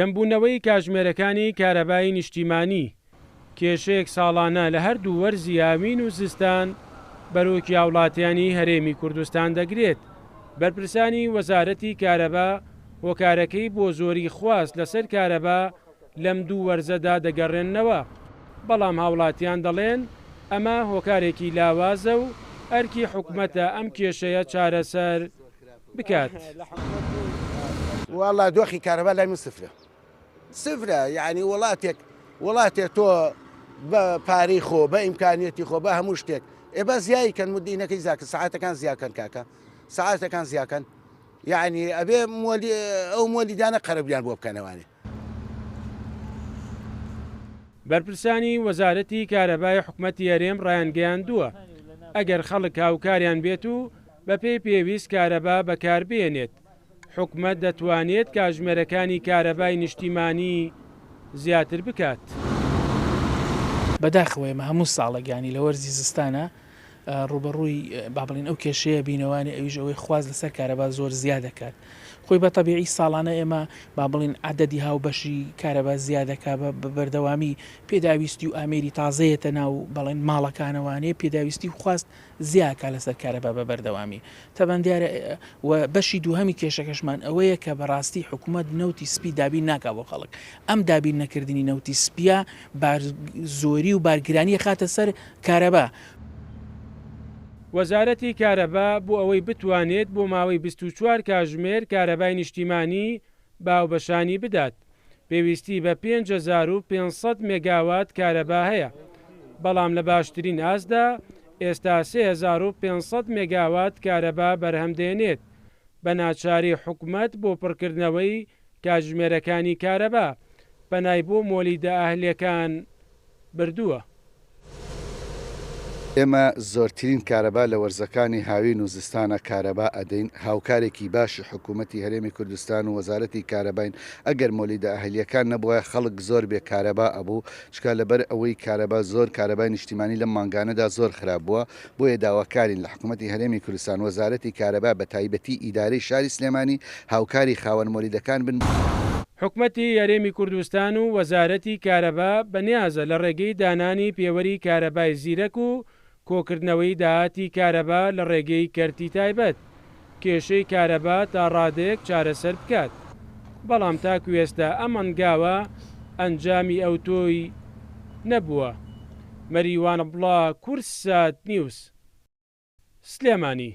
کەمبوونەوەی کاتژمێرەکانی کارەبای نیشتیمانی کێشەیەک ساڵانە لە هەردوو وەرزی هاوین و زستان بەرۆکی هاوڵاتیانی هەرێمی کوردستان دەگرێت. بەرپرسانی وەزارەتی کارەبا هۆکارەکەی بۆ زۆری خواست لەسەر کارەبا لەم دوو وەرزەدا دەگەڕێننەوە، بەڵام هاوڵاتیان دەڵێن ئەمە هۆکارێکی لاوازە و ئەرکی حکوومەتە ئەم کێشەیە چارەسەر بکات. والله دۆخی کارەبا لای من سفرە یعنی وڵاتێک تۆ بە پارەی خۆ بە ئیمکانیەتی خۆ بە هەموو شتێک بە زیایکەن مدینەکەی زیاکە ساعاتەکان زیاکەن کاکە ساعاتەکان زیاکەن یعنی ئەبێ ئەو مۆلیدانە قەرەبیان بۆ بکەنەوانێ. بەرپرسانی وەزارەتی کارەبای حکوومەتی هەرێم ڕایانگەیاندووە ئەگەر خەڵک هاوکاریان بێت و بە پێی پێویست کارەبا بەکاربێنێت، حکوومەت دەتوانێت کاتژمێرەکانی کارەبای نیشتیمانی زیاتر بکات. بەداخەوەی هەموو ساڵەگانی لە وەرزی زستانە ڕوبەڕووی با بڵین ئەو کێشەیە بینەوانی ئەویش ئەوەی خواز لەسەر کارەبا زۆر زیاد دەکات. خۆی بە تەبیعی ساڵانە ئێمە با بڵین عەدەدی هاوبەشی کارەبا زیادەکە بە بەردەوامی پێداویستی و ئامێری تازەیەتە ناو بەڵێن ماڵەکانەوانەیە پێداویستی و خواست زیاکە لەسەر کارەبا بە بەردەوامی. تەبەن دیارە و بەشی دووهەمی کێشەکەشمان ئەوەیە کە بەڕاستی حکوومەت نەوتی سپی دابین ناکا بۆ خەڵک. ئەم دابین نەکردنی نەوتی سپیە زۆری و بارگرانی خاتە سەر کارەبا. وەزارەتی کارەبا بۆ ئەوەی بتوانێت بۆ ماوەی 24 کاتژمێر کارەبای نیشتیمانی باوبەشانی بدات، پێویستی بە 5500 مێگاوات کارەبا هەیە، بەڵام لە باشترین ئاسدا ئێستا 3500 مێگاوات کارەبا بەرهەمدێنێت بە ناچاری حکوومەت بۆ پڕکردنەوەی کاتژمێرەکانی کارەبا بەنای بۆ مۆلیدە ئاهلیەکان بردووە. ئێمە زۆرترین کارەبا لە وەرزەکانی هاوین و زستانە کارەبا ئەدەین. هاوکارێکی باشی حکوومەتی هەرێمی کوردستان و وەزارەتی کارەباین ئەگەر مۆلیدە ئاهلیەکان نەبووە خەڵک زۆر بێ کارەبا ئەبوو، چکە لەبەر ئەوەی کارەبا زۆر کارەبای نیشتیمانی لەم مانگانەدا زۆر خراپ بووە. بۆیە داواکارین لە حکوومەتی هەرێمی کوردستان وەزارەتی کارەبا بە تایبەتی ئیدارەی شاری سلێمانی هاوکاری خاوەن مۆلیدەکان بن. حکوومەتی هەرێمی کوردستان و وەزارەتی کارەبا بەنیازە لە ڕێگەی دانانی پێوەری کارەبای زیرەک و کۆکردنەوەی داهاتی کارەبا لە ڕێگەی کەرتی تایبەت کێشەی کارەبا تا ڕادەیەک چارەسەر بکات، بەڵام تاکو ئێستا ئەم ئەنگاوە ئەنجامی ئەو تۆی نەبووە. مەریوانە بڵا، کورسات نیوز، سلێمانی.